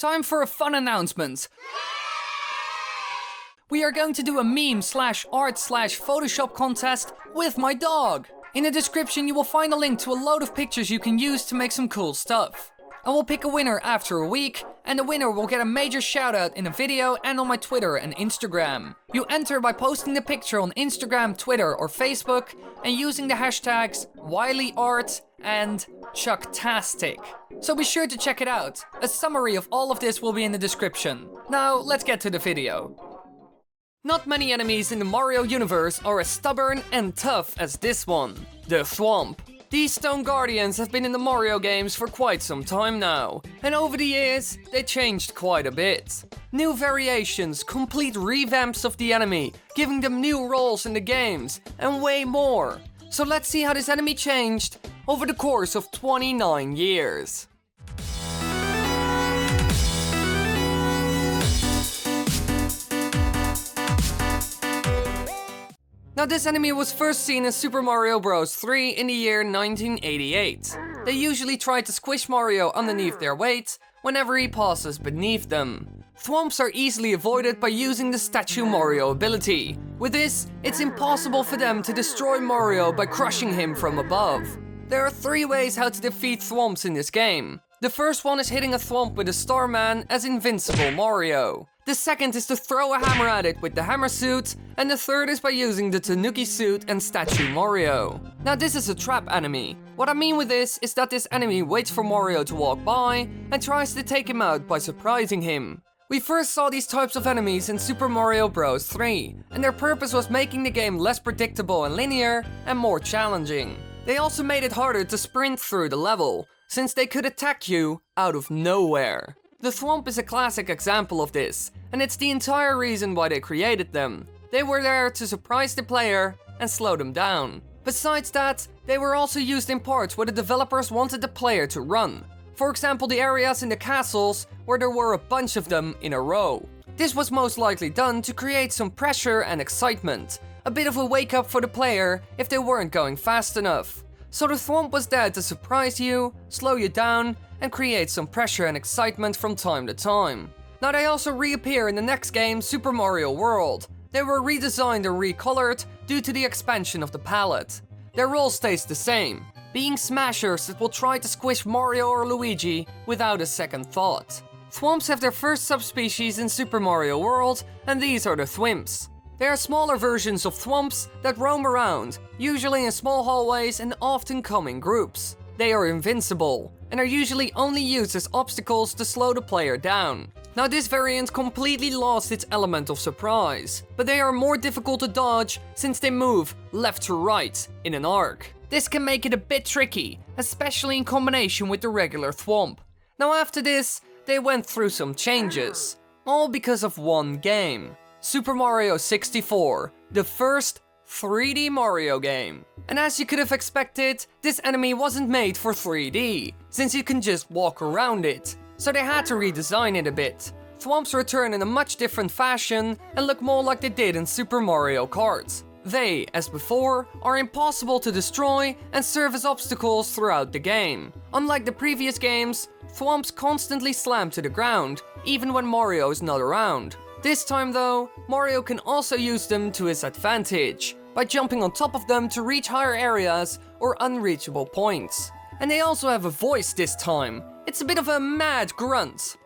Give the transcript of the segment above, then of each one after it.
Time for a fun announcement. We are going to do a meme/art/Photoshop contest with my dog. In the description you will find a link to a load of pictures you can use to make some cool stuff. I will pick a winner after a week, and the winner will get a major shout out in a video and on my Twitter and Instagram. You enter by posting the picture on Instagram, Twitter or Facebook and using the hashtags WilyArt and Chucktastic. So be sure to check it out. A summary of all of this will be in the description. Now let's get to the video. Not many enemies in the Mario universe are as stubborn and tough as this one, the THWOMP. These stone guardians have been in the Mario games for quite some time now, and over the years, they changed quite a bit. New variations, complete revamps of the enemy, giving them new roles in the games, and way more. So let's see how this enemy changed over the course of 29 years. Now this enemy was first seen in Super Mario Bros. 3 in the year 1988. They usually try to squish Mario underneath their weight whenever he passes beneath them. THWOMPs are easily avoided by using the Statue Mario ability. With this, it's impossible for them to destroy Mario by crushing him from above. There are 3 ways how to defeat THWOMPs in this game. The first one is hitting a THWOMP with a Starman as Invincible Mario. The second is to throw a hammer at it with the hammer suit, and the third is by using the Tanuki suit and Statue Mario. Now this is a trap enemy. What I mean with this is that this enemy waits for Mario to walk by and tries to take him out by surprising him. We first saw these types of enemies in Super Mario Bros. 3, and their purpose was making the game less predictable and linear and more challenging. They also made it harder to sprint through the level, since they could attack you out of nowhere. The THWOMP is a classic example of this, and it's the entire reason why they created them. They were there to surprise the player and slow them down. Besides that, they were also used in parts where the developers wanted the player to run. For example, the areas in the castles where there were a bunch of them in a row. This was most likely done to create some pressure and excitement, a bit of a wake up for the player if they weren't going fast enough. So the THWOMP was there to surprise you, slow you down, and create some pressure and excitement from time to time. Now they also reappear in the next game, Super Mario World. They were redesigned and recolored due to the expansion of the palette. Their role stays the same, being smashers that will try to squish Mario or Luigi without a second thought. THWOMPs have their first subspecies in Super Mario World, and these are the THWIMPs. They are smaller versions of THWOMPs that roam around, usually in small hallways and often come in groups. They are invincible, and are usually only used as obstacles to slow the player down. Now this variant completely lost its element of surprise, but they are more difficult to dodge since they move left to right in an arc. This can make it a bit tricky, especially in combination with the regular THWOMP. Now after this, they went through some changes, all because of one game. Super Mario 64, the first 3D Mario game. And as you could have expected, this enemy wasn't made for 3D, since you can just walk around it. So they had to redesign it a bit. THWOMPs return in a much different fashion and look more like they did in Super Mario Kart. They, as before, are impossible to destroy and serve as obstacles throughout the game. Unlike the previous games, THWOMPs constantly slam to the ground, even when Mario is not around. This time though, Mario can also use them to his advantage, by jumping on top of them to reach higher areas or unreachable points. And they also have a voice this time. It's a bit of a mad grunt.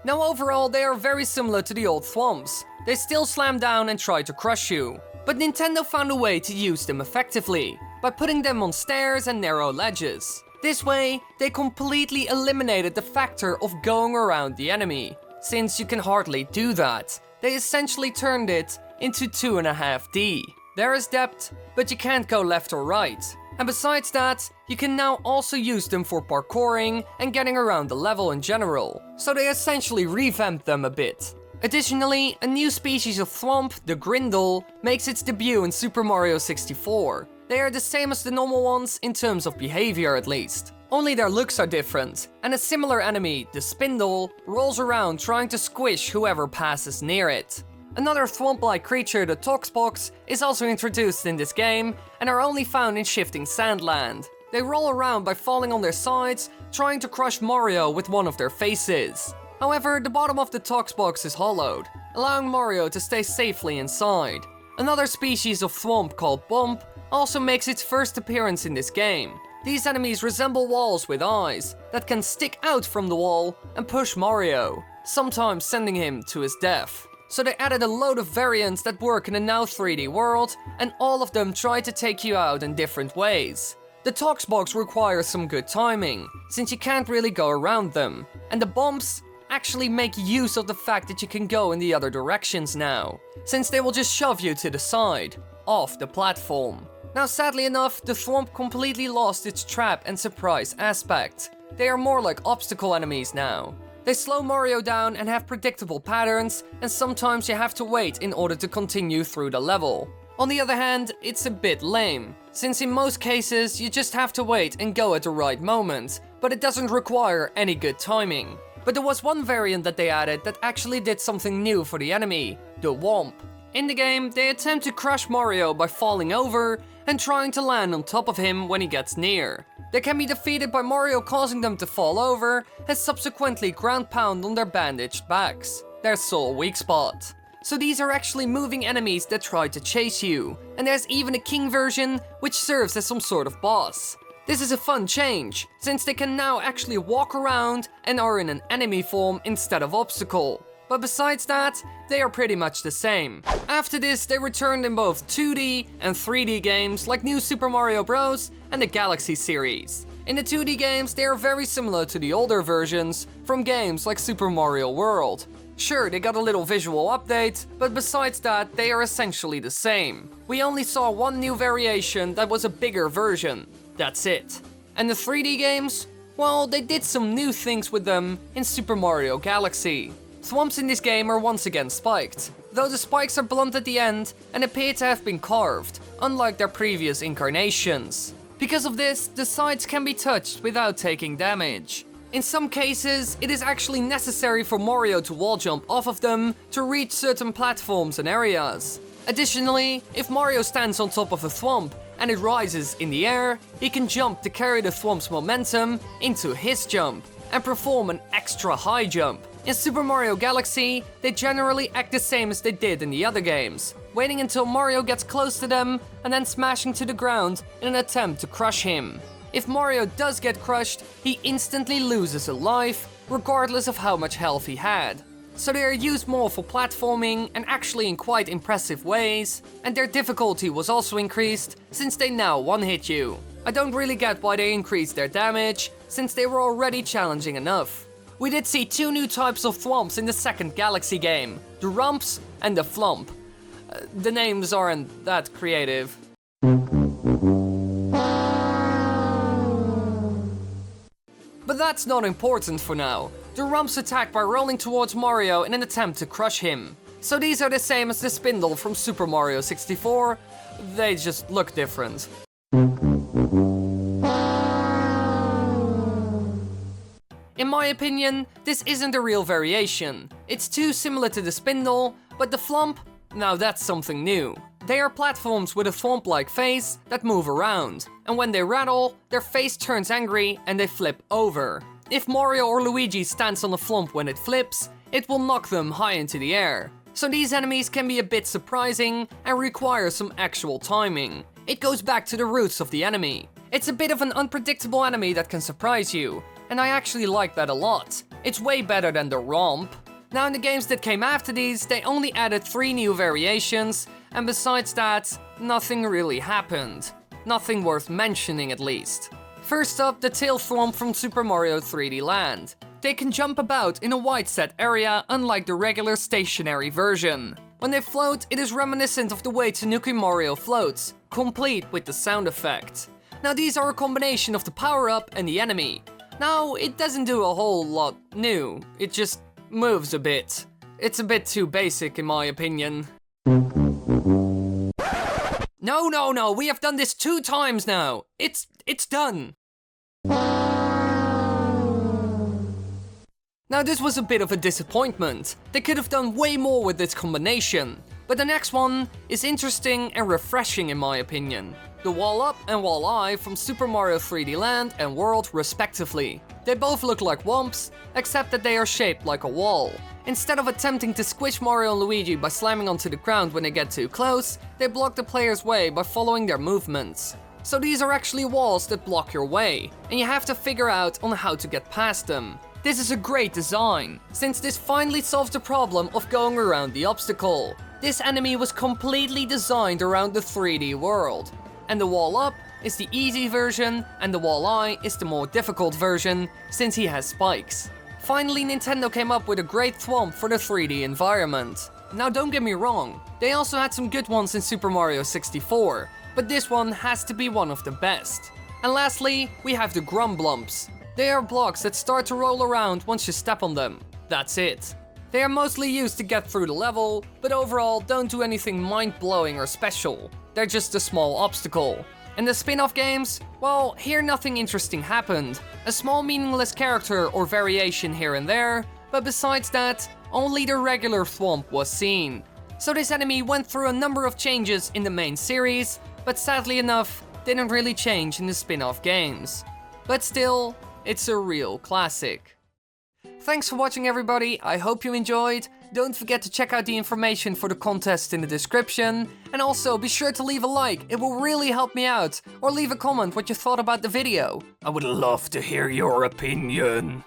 Now overall, they are very similar to the old THWOMPs. They still slam down and try to crush you. But Nintendo found a way to use them effectively, by putting them on stairs and narrow ledges. This way, they completely eliminated the factor of going around the enemy. Since you can hardly do that, they essentially turned it into 2.5D. There is depth, but you can't go left or right. And besides that, you can now also use them for parkouring and getting around the level in general. So they essentially revamped them a bit. Additionally, a new species of THWOMP, the Grindle, makes its debut in Super Mario 64. They are the same as the normal ones in terms of behavior at least. Only their looks are different, and a similar enemy, the Spindle, rolls around trying to squish whoever passes near it. Another THWOMP-like creature, the Toxbox, is also introduced in this game and are only found in Shifting Sandland. They roll around by falling on their sides, trying to crush Mario with one of their faces. However, the bottom of the Tox box is hollowed, allowing Mario to stay safely inside. Another species of THWOMP called THWOMP also makes its first appearance in this game. These enemies resemble walls with eyes that can stick out from the wall and push Mario, sometimes sending him to his death. So they added a load of variants that work in a now 3D world, and all of them try to take you out in different ways. The Tox box requires some good timing, since you can't really go around them, and the bumps actually make use of the fact that you can go in the other directions now, since they will just shove you to the side, off the platform. Now sadly enough, the THWOMP completely lost its trap and surprise aspect. They are more like obstacle enemies now. They slow Mario down and have predictable patterns, and sometimes you have to wait in order to continue through the level. On the other hand, it's a bit lame, since in most cases you just have to wait and go at the right moment, but it doesn't require any good timing. But there was one variant that they added that actually did something new for the enemy, the THWOMP. In the game, they attempt to crush Mario by falling over and trying to land on top of him when he gets near. They can be defeated by Mario causing them to fall over and subsequently ground pound on their bandaged backs, their sole weak spot. So these are actually moving enemies that try to chase you, and there's even a king version which serves as some sort of boss. This is a fun change, since they can now actually walk around and are in an enemy form instead of obstacle. But besides that, they are pretty much the same. After this, they returned in both 2D and 3D games like New Super Mario Bros. And the Galaxy series. In the 2D games, they are very similar to the older versions from games like Super Mario World. Sure, they got a little visual update, but besides that, they are essentially the same. We only saw one new variation that was a bigger version. That's it. And the 3D games? Well, they did some new things with them in Super Mario Galaxy. THWOMPs in this game are once again spiked, though the spikes are blunt at the end and appear to have been carved, unlike their previous incarnations. Because of this, the sides can be touched without taking damage. In some cases, it is actually necessary for Mario to wall jump off of them to reach certain platforms and areas. Additionally, if Mario stands on top of a THWOMP and it rises in the air, he can jump to carry the THWOMP's momentum into his jump and perform an extra high jump. In Super Mario Galaxy, they generally act the same as they did in the other games, waiting until Mario gets close to them and then smashing to the ground in an attempt to crush him. If Mario does get crushed, he instantly loses a life, regardless of how much health he had. So they are used more for platforming and actually in quite impressive ways, and their difficulty was also increased since they now one-hit you. I don't really get why they increased their damage, since they were already challenging enough. We did see two new types of THWOMPs in the second Galaxy game, the Rumps and the Flump. The names aren't that creative. But that's not important for now. The Rumps attack by rolling towards Mario in an attempt to crush him. So these are the same as the Spindle from Super Mario 64, they just look different. In my opinion, this isn't a real variation. It's too similar to the Spindle, but the Flump, now that's something new. They are platforms with a THWOMP-like face that move around, and when they rattle, their face turns angry and they flip over. If Mario or Luigi stands on a Flump when it flips, it will knock them high into the air. So these enemies can be a bit surprising and require some actual timing. It goes back to the roots of the enemy. It's a bit of an unpredictable enemy that can surprise you, and I actually like that a lot. It's way better than the Romp. Now in the games that came after these, they only added 3 new variations, and besides that, nothing really happened. Nothing worth mentioning at least. First up, the Tail THWOMP from Super Mario 3D Land. They can jump about in a wide set area, unlike the regular stationary version. When they float, it is reminiscent of the way Tanuki Mario floats, complete with the sound effect. Now these are a combination of the power-up and the enemy. Now, it doesn't do a whole lot new, it just moves a bit. It's a bit too basic in my opinion. No, we have done this 2 times now. It's done. Now this was a bit of a disappointment. They could have done way more with this combination. But the next one is interesting and refreshing in my opinion. The Wall Up and Wall I from Super Mario 3D Land and World respectively. They both look like Whomps, except that they are shaped like a wall. Instead of attempting to squish Mario and Luigi by slamming onto the ground when they get too close, they block the player's way by following their movements. So these are actually walls that block your way, and you have to figure out on how to get past them. This is a great design, since this finally solves the problem of going around the obstacle. This enemy was completely designed around the 3D world, and the wall up is the easy version, and the wall I is the more difficult version, since he has spikes. Finally, Nintendo came up with a great THWOMP for the 3D environment. Now don't get me wrong, they also had some good ones in Super Mario 64, but this one has to be one of the best. And lastly, we have the Grumblumps. They are blocks that start to roll around once you step on them. That's it. They are mostly used to get through the level, but overall don't do anything mind-blowing or special. They're just a small obstacle. In the spin-off games, well, here nothing interesting happened. A small meaningless character or variation here and there, but besides that, only the regular THWOMP was seen. So this enemy went through a number of changes in the main series, but sadly enough, didn't really change in the spin-off games. But still, it's a real classic. Thanks for watching everybody, I hope you enjoyed. Don't forget to check out the information for the contest in the description. And also be sure to leave a like, it will really help me out. Or leave a comment what you thought about the video. I would love to hear your opinion.